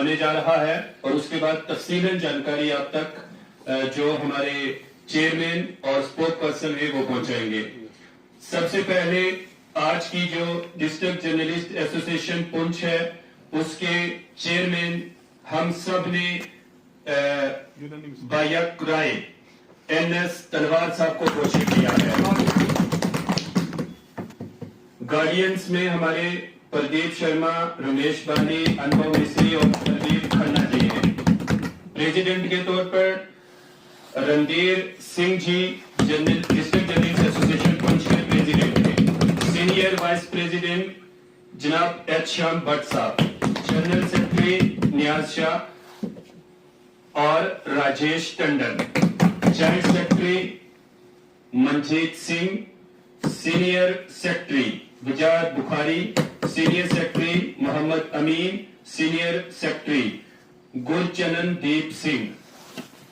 आने जा रहा है और उसके बाद तफसीलन जानकारी आप तक जो हमारे चेयरमैन और स्पोक पर्सन है वो पहुंचाएंगे। सबसे पहले आज की जो डिस्ट्रिक्ट जर्नलिस्ट एसोसिएशन पुंछ है उसके चेयरमैन हम सब ने बायक राय NS तलवार साहब को घोषित किया है। गार्डियंस में हमारे प्रदीप शर्मा, रमेश बाली, अनुभव मिश्री और प्रदीप खन्ना जी हैं। प्रेसिडेंट के तौर पर Randhir Singh ji district journalist association Poonch के प्रेसिडेंट हैं। सीनियर वाइस प्रेसिडेंट जनाब H श्याम भट्ट साहब, जनरल सेक्रेटरी नियाज शाह और Rajesh Tandon, joint secretary Manjeet Singh, senior secretary Vijat Bukhari, senior secretary Mohammad Amin, senior secretary Gurchanan Deep Singh.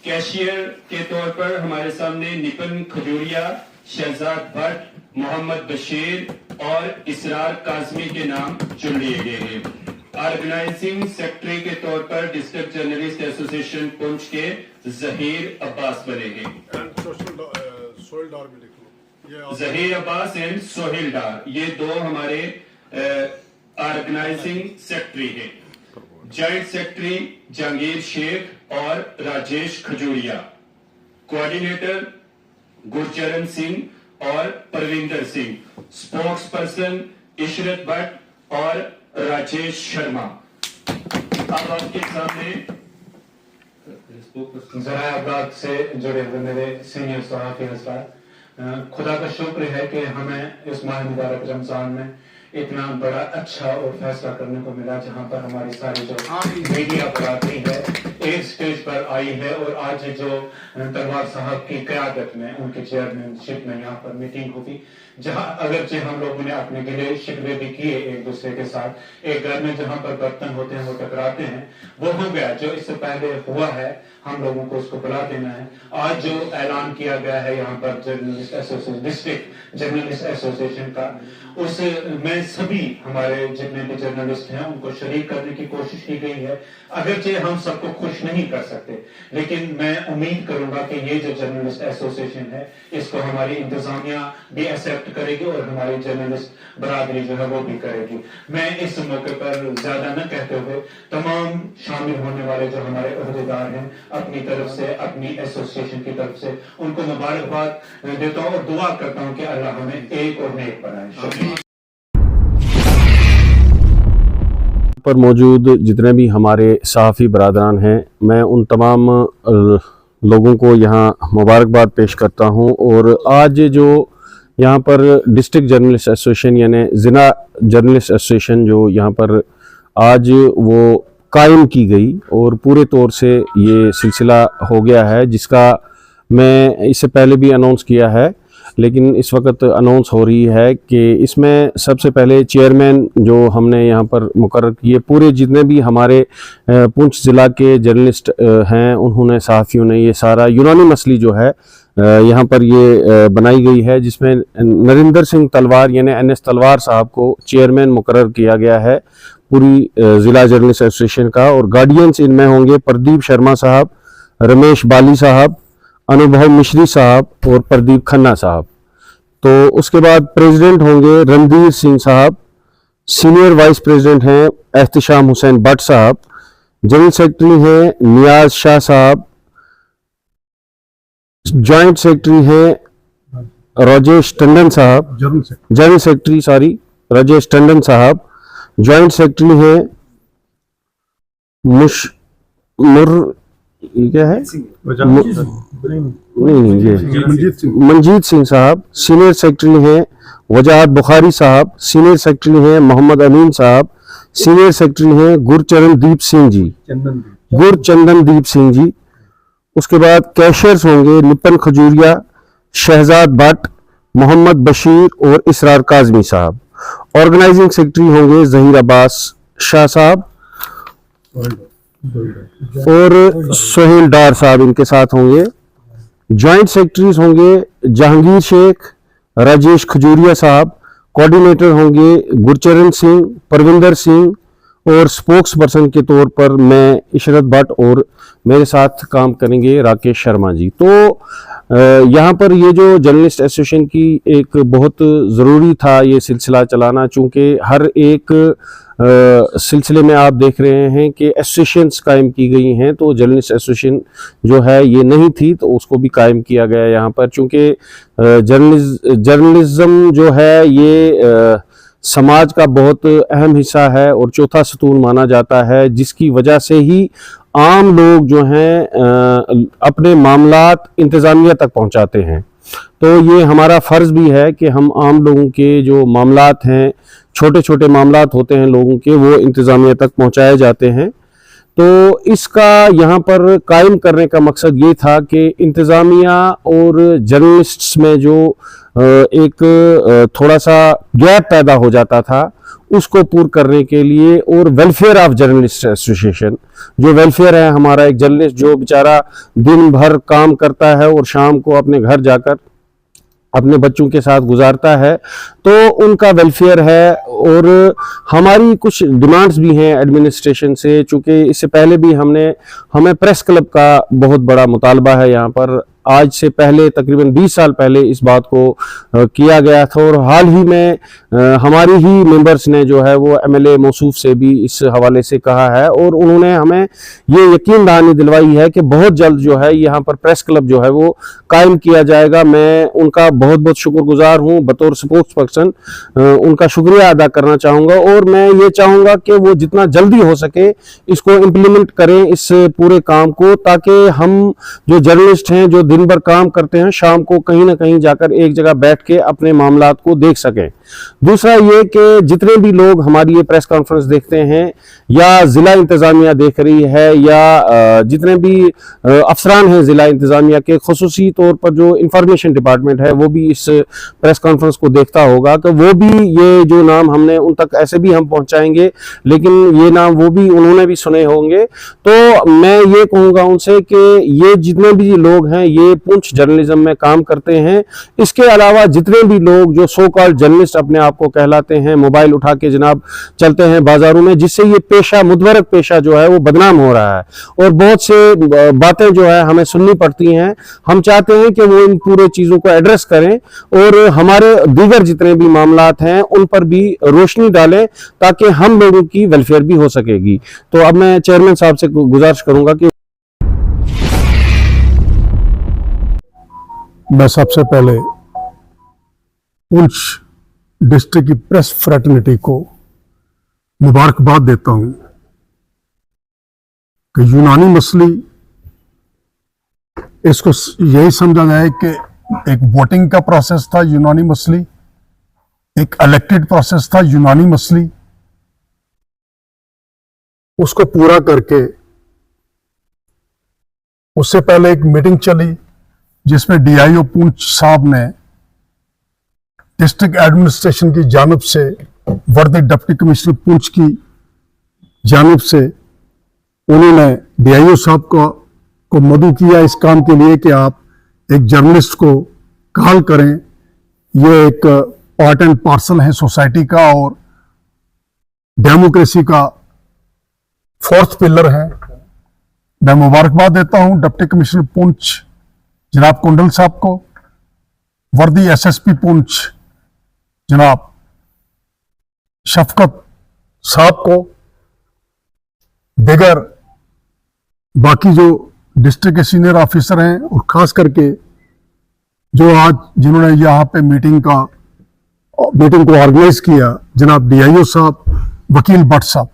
Cashier के तौर पर हमारे सामने निपन खजूरिया, शहजाद भट्ट, मोहम्मद बशीर और इसरार काजमी के नाम चुन लिए गए हैं। ऑर्गेनाइजिंग सेक्रेटरी के तौर पर डिस्ट्रिक्ट जर्नलिस्ट एसोसिएशन पुंछ के जहीर अब्बास बने हैं। जहीर अब्बास एंड सोहेल डार, ये दो हमारे ऑर्गेनाइजिंग सेक्रेटरी हैं। जॉइंट सेक्रेटरी जहांगीर शेख और राजेश खजूरिया, कोऑर्डिनेटर गुरचरण सिंह और परविंदर सिंह, स्पोक्स पर्सन इशरत भट्ट और राजेश शर्मा। अब आपके सामने ज़राए अबलाग से जुड़े हुए मेरे सीनियर सहाफ़ी हज़रात, खुदा का शुक्र है कि हमें इस माह मुबारक रमजान में इतना बड़ा अच्छा और फैसला करने को मिला, जहां पर हमारी सारी जो मीडिया बरादरी है एक स्टेज पर आई है। और आज जो तलवार साहब की क़यादत में उनके चेयरमैनशिप में यहाँ पर मीटिंग होगी, जहां अगरचे हम लोगों ने अपने गिले शिकवे भी किए एक दूसरे के साथ, एक घर में जहां पर बर्तन होते हैं वो टकराते हैं, वो हो गया। जो इससे पहले हुआ है हम लोगों को उसको बुला देना है। आज जो ऐलान किया गया है यहाँ पर journalist association, district journalist association का, उसमें सभी हमारे जितने भी जर्नलिस्ट हैं उनको शरीक करने की कोशिश की गई है। अगरचे हम सबको खुश नहीं कर सकते, लेकिन मैं उम्मीद करूंगा कि ये जो जर्नलिस्ट एसोसिएशन है इसको हमारी इंतजामिया भी एक्सेप्ट करेगी और हमारी जर्नलिस्ट बरादरी जो है वो भी करेगी। मैं इस मौके पर ज्यादा न कहते हुए तमाम शामिल होने वाले जो हमारे अहदेदार हैं अपनी तरफ से, अपनी एसोसिएशन की तरफ से उनको मुबारकबाद देता हूँ और दुआ करता हूँ कि अल्लाह हमें एक और नेक बनाए। शुक्रिया। पर मौजूद जितने भी हमारे सहाफ़ी बरादरान हैं, मैं उन तमाम लोगों को यहाँ मुबारकबाद पेश करता हूँ। और आज जो यहाँ पर डिस्ट्रिक्ट जर्नलिस्ट एसोसिएशन यानी ज़िला जर्नलिस्ट एसोसिएशन जो यहाँ पर आज वो कायम की गई और पूरे तौर से ये सिलसिला हो गया है, जिसका मैं इससे पहले भी अनाउंस किया है, लेकिन इस वक्त अनाउंस हो रही है कि इसमें सबसे पहले चेयरमैन जो हमने यहाँ पर मुकर्रर किए, पूरे जितने भी हमारे पुंछ ज़िला के जर्नलिस्ट हैं उन्होंने, सहाफ़ियों ने, ये सारा यूनानिमसली जो है यहाँ पर ये बनाई गई है, जिसमें नरिंदर सिंह तलवार यानी NS तलवार साहब को चेयरमैन मुकर्रर किया गया है पूरी ज़िला जर्नलिस्ट एसोसिएशन का। और गार्डियंस इनमें होंगे प्रदीप शर्मा साहब, रमेश बाली साहब, अनुभव मिश्री साहब और प्रदीप खन्ना साहब। तो उसके बाद प्रेसिडेंट होंगे रणधीर सिंह साहब, सीनियर वाइस प्रेसिडेंट हैं एहतिशाम हुसैन भट्ट साहब, जनरल सेक्रेटरी हैं नियाज शाह साहब, जॉइंट सेक्रेटरी हैं राजेश टंडन साहब, जनरल सेक्रेटरी राजेश टंडन साहब, जॉइंट सेक्रेटरी हैं ये क्या है मंजीत सिंह साहब, सीनियर सेक्रेटरी हैं वजाहत बुखारी साहब, सीनियर सेक्रेटरी हैं मोहम्मद अमीन साहब, सीनियर सेक्रेटरी हैं गुरचरण दीप सिंह जी, गुरचंदन दीप सिंह जी। उसके बाद कैशियर्स होंगे निपन खजूरिया, शहजाद भट्ट, मोहम्मद बशीर और इसरार काजमी साहब। ऑर्गेनाइजिंग सेक्रेटरी होंगे जहीर अब्बास शाह साहब और सोहेल डार साहब इनके साथ होंगे। जॉइंट सेक्रेटरीज होंगे जहांगीर शेख, राजेश खजूरिया साहब, कोऑर्डिनेटर होंगे गुरचरण सिंह, परविंदर सिंह और स्पोक्स पर्सन के तौर पर मैं इशरत भट्ट और मेरे साथ काम करेंगे राकेश शर्मा जी। तो यहाँ पर ये जो जर्नलिस्ट एसोसिएशन की एक बहुत ज़रूरी था ये सिलसिला चलाना, चूँकि हर एक सिलसिले में आप देख रहे हैं कि एसोसिएशंस कायम की गई हैं, तो जर्नलिस्ट एसोसिएशन जो है ये नहीं थी तो उसको भी कायम किया गया यहाँ पर, चूँकि जर्नलिज्म जो है ये समाज का बहुत अहम हिस्सा है और चौथा सतून माना जाता है, जिसकी वजह से ही आम लोग जो हैं अपने मामलात इंतज़ामिया तक पहुंचाते हैं। तो ये हमारा फ़र्ज़ भी है कि हम आम लोगों के जो मामलात हैं, छोटे छोटे मामलात होते हैं लोगों के, वो इंतज़ामिया तक पहुंचाए जाते हैं। तो इसका यहाँ पर कायम करने का मकसद ये था कि इंतज़ामिया और जर्नलिस्ट्स में जो एक थोड़ा सा गैप पैदा हो जाता था, उसको पूर्ण करने के लिए, और वेलफेयर ऑफ जर्नलिस्ट एसोसिएशन, जो वेलफेयर है हमारा, एक जर्नलिस्ट जो बेचारा दिन भर काम करता है और शाम को अपने घर जाकर अपने बच्चों के साथ गुजारता है, तो उनका वेलफेयर है। और हमारी कुछ डिमांड्स भी हैं एडमिनिस्ट्रेशन से, चूँकि इससे पहले भी हमें प्रेस क्लब का बहुत बड़ा मुतालबा है यहाँ पर। आज से पहले तकरीबन 20 साल पहले इस बात को किया गया था, और हाल ही में हमारी ही मेंबर्स ने जो है वो एमएलए मौसूफ से भी इस हवाले से कहा है, और उन्होंने हमें ये यकीन दहानी दिलवाई है कि बहुत जल्द जो है यहाँ पर प्रेस क्लब जो है वो कायम किया जाएगा। मैं उनका बहुत बहुत शुक्रगुजार हूँ, बतौर स्पोक्स पर्सन उनका शुक्रिया अदा करना चाहूँगा, और मैं ये चाहूँगा कि वो जितना जल्दी हो सके इसको इम्प्लीमेंट करें इस पूरे काम को, ताकि हम जो जर्नलिस्ट हैं जो दिन भर काम करते हैं, शाम को कहीं ना कहीं जाकर एक जगह बैठ के अपने मामलात को देख सकें। दूसरा ये कि जितने भी लोग हमारी ये प्रेस कॉन्फ्रेंस देखते हैं, या जिला इंतजामिया देख रही है, या जितने भी अफसरान हैं जिला इंतजामिया के, खुसूसी तौर पर जो इंफॉर्मेशन डिपार्टमेंट है वो भी इस प्रेस कॉन्फ्रेंस को देखता होगा, कि वो भी ये जो नाम हमने उन तक ऐसे भी हम पहुंचाएंगे, लेकिन ये नाम वो भी उन्होंने भी सुने होंगे। तो मैं ये कहूँगा उनसे कि ये जितने भी लोग हैं ये पुंछ जर्नलिज्म में काम करते हैं। इसके अलावा जितने भी लोग जो सो कॉल्ड जर्नलिस्ट अपने आप को कहलाते हैं, मोबाइल उठा के जनाब चलते हैं बाजारों में, जिससे ये पेशा, मुतबरक पेशा जो है वो बदनाम हो रहा है, और बहुत से बातें जो है हमें सुननी पड़ती हैं। हम चाहते हैं कि वो इन पूरे चीज़ों को एड्रेस करें और हमारे दीगर जितने भी मामलात हैं उन पर भी रोशनी डालें, ताकि हम लोगों की वेलफेयर भी हो सकेगी। तो अब मैं चेयरमैन साहब से गुजारिश करूंगा कि मैं सबसे पहले पुंछ डिस्ट्रिक्ट की प्रेस फ्रेटर्निटी को मुबारकबाद देता हूं कि यूनानी मसली, इसको यही समझा जाए कि एक वोटिंग का प्रोसेस था यूनानी मसली, एक इलेक्टेड प्रोसेस था यूनानी मसली, उसको पूरा करके उससे पहले एक मीटिंग चली जिसमें डीआईओ पुंछ साहब ने डिस्ट्रिक्ट एडमिनिस्ट्रेशन की जानिब से, वर्दी डिप्टी कमिश्नर पुंछ की जानिब से, उन्होंने डीआईओ साहब को मदऊ किया इस काम के लिए कि आप एक जर्नलिस्ट को कॉल करें। ये एक पार्ट एंड पार्सल है सोसाइटी का और डेमोक्रेसी का फोर्थ पिलर है। मैं मुबारकबाद देता हूं डिप्टी कमिश्नर पुंछ जनाब कुंडल साहब को, वर्दी एसएसपी पुंछ जनाब शफकत साहब को, दिगर बाकी जो डिस्ट्रिक्ट के सीनियर ऑफिसर हैं, और खास करके जो आज जिन्होंने यहाँ पे मीटिंग को ऑर्गेनाइज किया, जनाब डीआईओ साहब, वकील भट्ट साहब।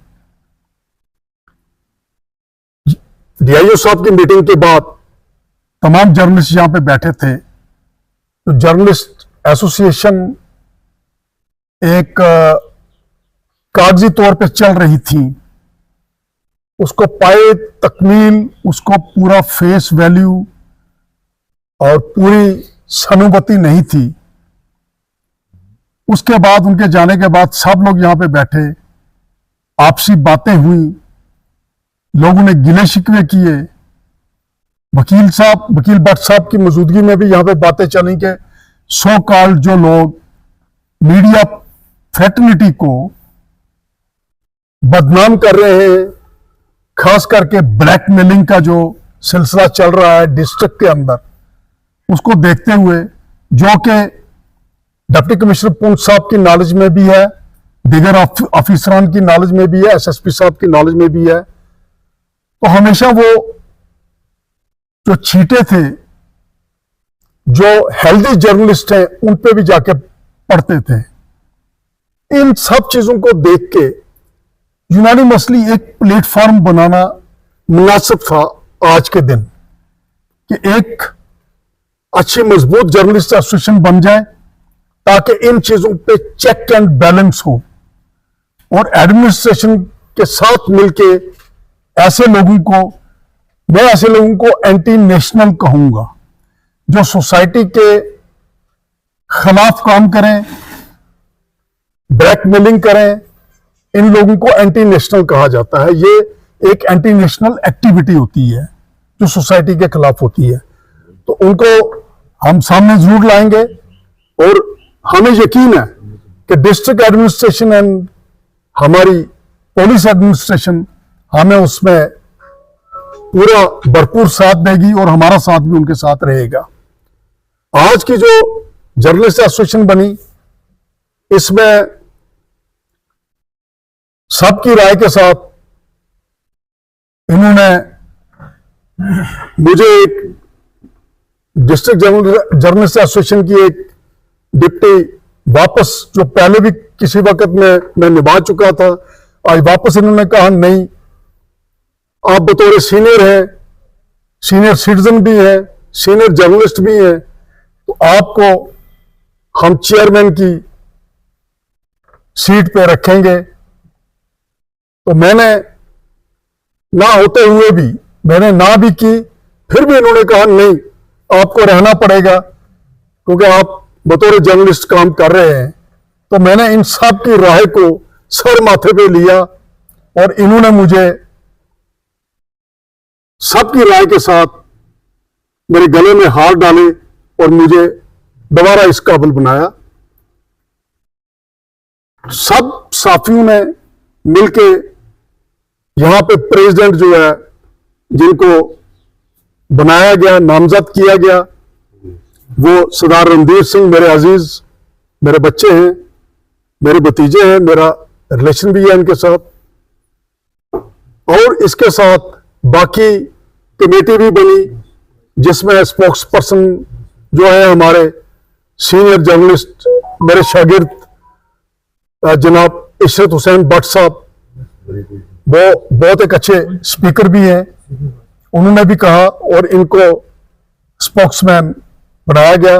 डीआईओ साहब की मीटिंग के बाद तमाम जर्नलिस्ट यहां पे बैठे थे। तो जर्नलिस्ट एसोसिएशन एक कागजी तौर पे चल रही थी, उसको पाए तकमील, उसको पूरा फेस वैल्यू और पूरी सहानुभूति नहीं थी। उसके बाद, उनके जाने के बाद सब लोग यहां पे बैठे, आपसी बातें हुई, लोगों ने गिले शिकवे किए। वकील भट्ट साहब की मौजूदगी में भी यहां पे बातें चली कि सो कॉल्ड जो लोग मीडिया फ्रेटर्निटी को बदनाम कर रहे हैं, खास करके ब्लैकमेलिंग का जो सिलसिला चल रहा है डिस्ट्रिक्ट के अंदर, उसको देखते हुए, जो कि डिप्टी कमिश्नर पुंछ साहब की नॉलेज में भी है, दीगर ऑफिसरान की नॉलेज में भी है, एसएसपी साहब की नॉलेज में भी है, तो हमेशा वो जो चीटे थे, जो हेल्दी जर्नलिस्ट हैं, उन पे भी जाके पढ़ते थे। इन सब चीजों को देख के यूनानिमसली एक प्लेटफॉर्म बनाना मुनासिब था आज के दिन, कि एक अच्छी मजबूत जर्नलिस्ट एसोसिएशन बन जाए, ताकि इन चीजों पे चेक एंड बैलेंस हो, और एडमिनिस्ट्रेशन के साथ मिलके ऐसे लोगों को, मैं ऐसे लोगों को एंटी नेशनल कहूंगा, जो सोसाइटी के खिलाफ काम करें, ब्लैकमेलिंग करें, इन लोगों को एंटी नेशनल कहा जाता है। ये एक एंटी नेशनल एक्टिविटी होती है जो सोसाइटी के खिलाफ होती है। तो उनको हम सामने जरूर लाएंगे, और हमें यकीन है कि डिस्ट्रिक्ट एडमिनिस्ट्रेशन एंड हमारी पुलिस एडमिनिस्ट्रेशन हमें उसमें पूरा भरपूर साथ देगी, और हमारा साथ भी उनके साथ रहेगा। आज की जो जर्नलिस्ट एसोसिएशन बनी, इसमें सबकी राय के साथ इन्होंने मुझे एक डिस्ट्रिक्ट जर्नलिस्ट एसोसिएशन की एक डिप्टी वापस, जो पहले भी किसी वक्त में मैं निभा चुका था, आज वापस इन्होंने कहा नहीं, आप बतौर सीनियर हैं, सीनियर सिटीजन भी हैं, सीनियर जर्नलिस्ट भी हैं, तो आपको हम चेयरमैन की सीट पे रखेंगे। तो मैंने ना होते हुए भी, मैंने ना भी की, फिर भी इन्होंने कहा नहीं, आपको रहना पड़ेगा, क्योंकि आप बतौर जर्नलिस्ट काम कर रहे हैं। तो मैंने इन सब की राय को सर माथे पे लिया, और इन्होंने मुझे सबकी राय के साथ मेरे गले में हाथ डाले और मुझे दोबारा इस काबिल बनाया। सब साथियों ने मिलके यहां पे प्रेसिडेंट जो है, जिनको बनाया गया, नामजद किया गया, वो सरदार रणधीर सिंह, मेरे अजीज, मेरे बच्चे हैं, मेरे भतीजे हैं, मेरा रिलेशन भी है इनके साथ। और इसके साथ बाकी कमेटी भी बनी, जिसमें स्पोक्स पर्सन जो है हमारे सीनियर जर्नलिस्ट, मेरे शागिर्द जनाब इशरत हुसैन भट्ट साहब, वो बहुत एक अच्छे स्पीकर भी हैं, उन्होंने भी कहा, और इनको स्पोक्समैन बनाया गया।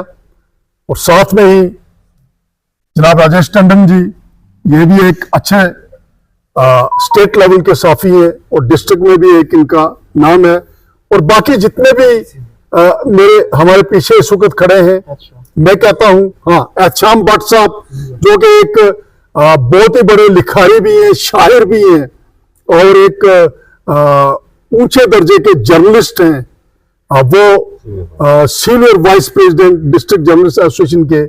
और साथ में ही जनाब राजेश टंडन जी, ये भी एक अच्छे स्टेट लेवल के साफी हैं, और डिस्ट्रिक्ट में भी एक इनका नाम है। और बाकी जितने भी हमारे पीछे इस वक्त खड़े हैं, मैं कहता हूं, हाँ, एहतशाम भट्ट साहब, जो कि एक बहुत ही बड़े लिखारी भी हैं, शायर भी हैं, और एक ऊंचे दर्जे के जर्नलिस्ट हैं। वो senior vice president district journalist association के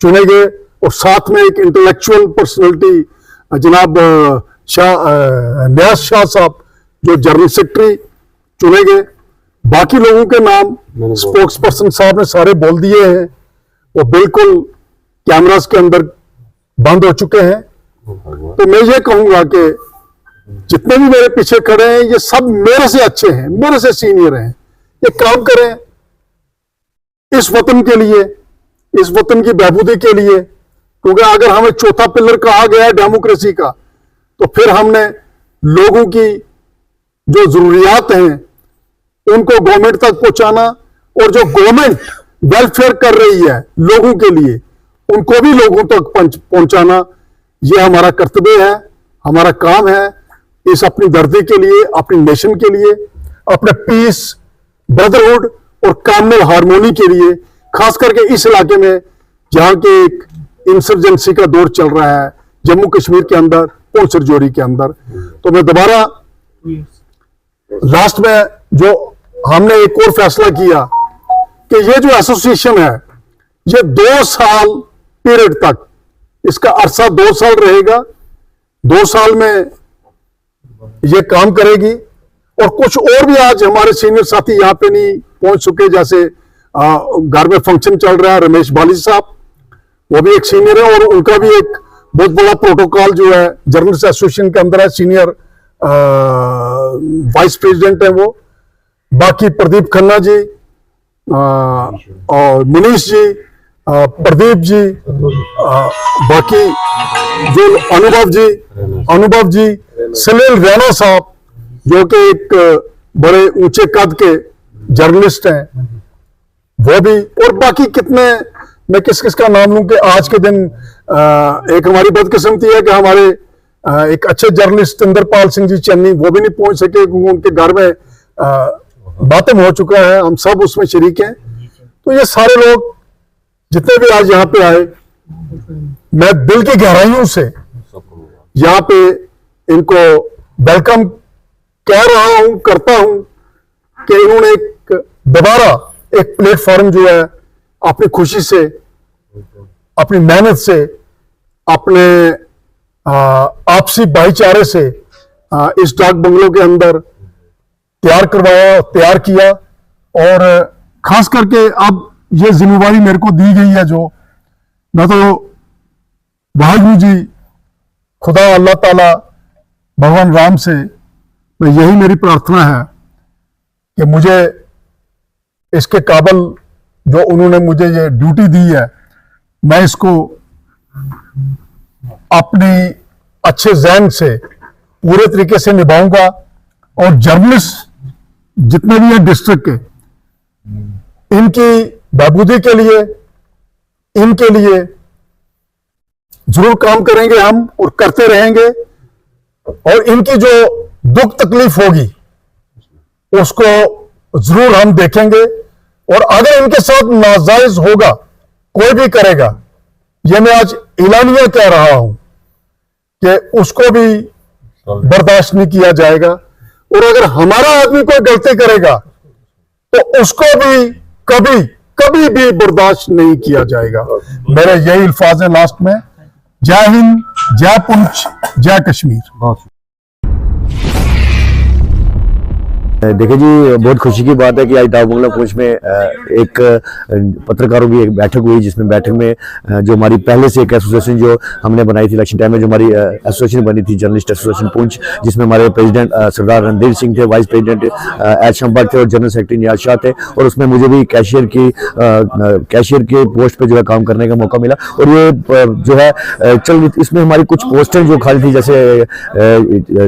चुने गए, और साथ में एक इंटेलेक्चुअल पर्सनैलिटी जनाब न्याज शाह साहब, जो जनरल सेक्रेटरी चुने गए। बाकी लोगों के नाम स्पोक्स पर्सन साहब ने सारे बोल दिए हैं, वो बिल्कुल कैमरास के अंदर बंद हो चुके हैं। तो मैं ये कहूंगा कि जितने भी मेरे पीछे खड़े हैं, ये सब मेरे से अच्छे हैं, मेरे से सीनियर हैं। ये काम करें इस वतन के लिए, इस वतन की बहबूदी के लिए, क्योंकि अगर हमें चौथा पिलर कहा गया है डेमोक्रेसी का, तो फिर हमने लोगों की जो जरूरियात हैं उनको गवर्नमेंट तक पहुंचाना, और जो गवर्नमेंट वेलफेयर कर रही है लोगों के लिए, उनको भी लोगों तक पहुंचाना, ये हमारा कर्तव्य है, हमारा काम है। इस अपनी धरती के लिए, अपनी नेशन के लिए, अपने पीस, ब्रदरहुड और कॉमनल हार्मोनी के लिए, खास करके इस इलाके में जहां के एक इंसर्जेंसी का दौर चल रहा है जम्मू कश्मीर के अंदर, पुंछ राजौरी के अंदर। तो मैं दोबारा लास्ट में जो हमने एक और फैसला किया कि ये जो एसोसिएशन है, ये 2 साल पीरियड तक, इसका अरसा 2 साल रहेगा। 2 साल में ये काम करेगी। और कुछ और भी आज हमारे सीनियर साथी यहाँ पे नहीं पहुंच चुके, जैसे घर में फंक्शन चल रहा है, रमेश बाली साहब, वो भी एक सीनियर है और उनका भी एक बहुत बड़ा प्रोटोकॉल जो है जर्नलिस्ट एसोसिएशन के अंदर है, सीनियर वाइस प्रेसिडेंट है वो। बाकी प्रदीप खन्ना जी और मनीष जी, प्रदीप जी, बाकी जो अनुभव जी, सलील रैना साहब जो कि एक बड़े ऊंचे कद के जर्नलिस्ट हैं, वो भी, और बाकी कितने, मैं किस किस का नाम लूं कि आज के दिन एक हमारी बदकिस्मती है कि हमारे एक अच्छे जर्नलिस्ट इंद्रपाल सिंह जी चन्नी, वो भी नहीं पहुंच सके क्योंकि उनके घर में मातम हो चुका है, हम सब उसमें शरीक हैं। तो ये सारे लोग जितने भी आज यहाँ पे आए, मैं दिल की गहराइयों से यहाँ पे इनको वेलकम कह रहा हूं, करता हूं कि इन्होंने एक दोबारा एक प्लेटफॉर्म जो है अपनी खुशी से, अपनी मेहनत से, अपने आपसी भाईचारे से इस डाक बंगलों के अंदर तैयार करवाया, तैयार किया। और खास करके अब ये जिम्मेवारी मेरे को दी गई है, जो मैं तो वाहिगुरु जी, खुदा अल्लाह ताला, भगवान राम से मैं यही मेरी प्रार्थना है कि मुझे इसके काबिल जो उन्होंने मुझे ये ड्यूटी दी है, मैं इसको अपनी अच्छे ज़हन से पूरे तरीके से निभाऊंगा। और जर्नलिस्ट जितने भी हैं डिस्ट्रिक्ट के, इनकी बहबूदी के लिए, इनके लिए जरूर काम करेंगे हम और करते रहेंगे। और इनकी जो दुख तकलीफ होगी उसको जरूर हम देखेंगे। और अगर इनके साथ नाजायज होगा, कोई भी करेगा, ये मैं आज एलानिया कह रहा हूं कि उसको भी बर्दाश्त नहीं किया जाएगा। और अगर हमारा आदमी कोई गलती करेगा तो उसको भी कभी कभी भी बर्दाश्त नहीं किया जाएगा। मेरे यही अल्फाज है लास्ट में। जय हिंद, जय पुंछ, जय कश्मीर। देखिए जी, बहुत खुशी की बात है कि आज डाक बंगला पुंछ में एक पत्रकारों की एक बैठक हुई, जिसमें बैठक में जो हमारी पहले से एक एसोसिएशन जो हमने बनाई थी इलेक्शन टाइम में, जो हमारी एसोसिएशन बनी थी जर्नलिस्ट एसोसिएशन पुंछ, जिसमें हमारे प्रेसिडेंट सरदार रणधीर सिंह थे, वाइस प्रेसिडेंट एचम भट्ट थे और जनरल सेक्रेटरी नियाज शाह थे। और उसमें मुझे भी कैशियर के पोस्ट पे जो है काम करने का मौका मिला। और ये जो है इसमें हमारी कुछ पोस्टें जो खाली थी, जैसे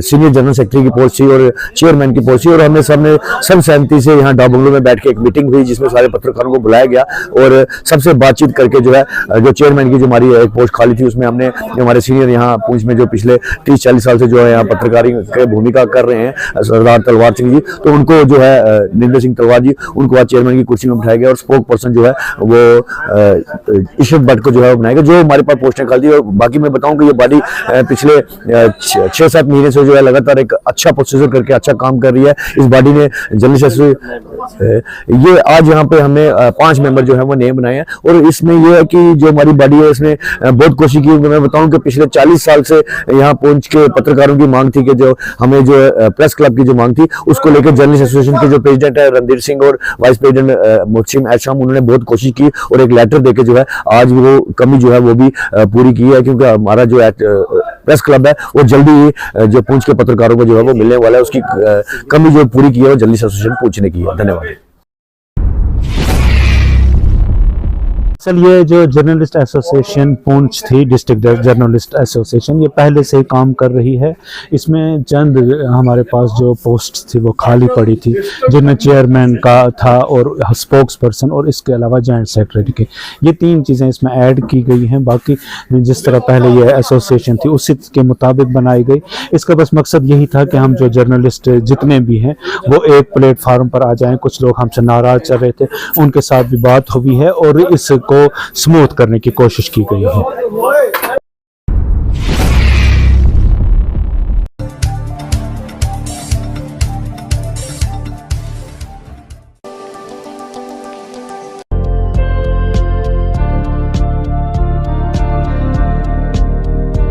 सीनियर जनरल सेक्रेटरी की पोस्ट थी और चेयरमैन की पोस्ट थी। और हमने सबने सब सहमति से यहाँ डाक बंगलों में बैठ के एक मीटिंग हुई, जिसमें सारे पत्रकारों को बुलाया गया और सबसे बातचीत करके जो है, जो चेयरमैन की जो हमारी एक पोस्ट खाली थी, उसमें हमने जो हमारे सीनियर यहाँ पुंछ में जो पिछले 30-40 साल से जो है यहाँ पत्रकारी की भूमिका कर रहे हैं, सरदार तलवार सिंह जी, तो उनको जो है निंदर सिंह तलवार जी, उनको आज चेयरमैन की कुर्सी में बिठाया गया। और स्पोक पर्सन जो है वो इशरत भट्ट को जो है बनाया गया, जो हमारे पास पोस्टें खाली थी। और बाकी मैं बताऊं कि ये बॉडी पिछले 6-7 महीने से जो है लगातार एक अच्छा प्रोसीजर करके अच्छा काम कर रही है। इस बॉडी ने जर्नलिस्ट ये आज यहाँ पे हमने 5 मेंबर जो है वो नए बनाए हैं। और इसमें ये है कि जो हमारी बॉडी है, इसने बहुत कोशिश की। मैं बताऊं कि पिछले 40 साल से यहाँ पुंछ के पत्रकारों की मांग थी कि जो हमें जो प्रेस क्लब की जो मांग थी, उसको लेकर जर्नलिस्ट एसोसिएशन के जो प्रेसिडेंट है रणधीर सिंह और वाइस प्रेसिडेंट मोहसिन एहसान, उन्होंने बहुत कोशिश की और एक लेटर देके जो है आज वो कमी जो है वो भी पूरी की है। क्योंकि हमारा जो प्रेस क्लब है वो जल्दी ही जो पुंछ के पत्रकारों को जो है वो मिलने वाला है, उसकी कमी जो पूरी की है वो जर्नलिस्ट एसोसिएशन पुंछ ने की है। धन्यवाद। सर, ये जो जर्नलिस्ट एसोसिएशन पुंछ थी, डिस्ट्रिक्ट जर्नलिस्ट एसोसिएशन, ये पहले से ही काम कर रही है। इसमें चंद हमारे पास जो पोस्ट थी वो खाली पड़ी थी, जिनमें चेयरमैन का था और स्पोक्स पर्सन और इसके अलावा जॉइंट सेक्रेटरी के, ये 3 चीज़ें इसमें ऐड की गई हैं। बाकी जिस तरह पहले ये एसोसिएशन थी उसी के मुताबिक बनाई गई। इसका बस मकसद यही था कि हम जो जर्नलिस्ट जितने भी हैं वो एक प्लेटफार्म पर आ जाएं। कुछ लोग हमसे नाराज चल रहे थे, उनके साथ भी बात हुई है और इस को स्मूथ करने की कोशिश की गई है।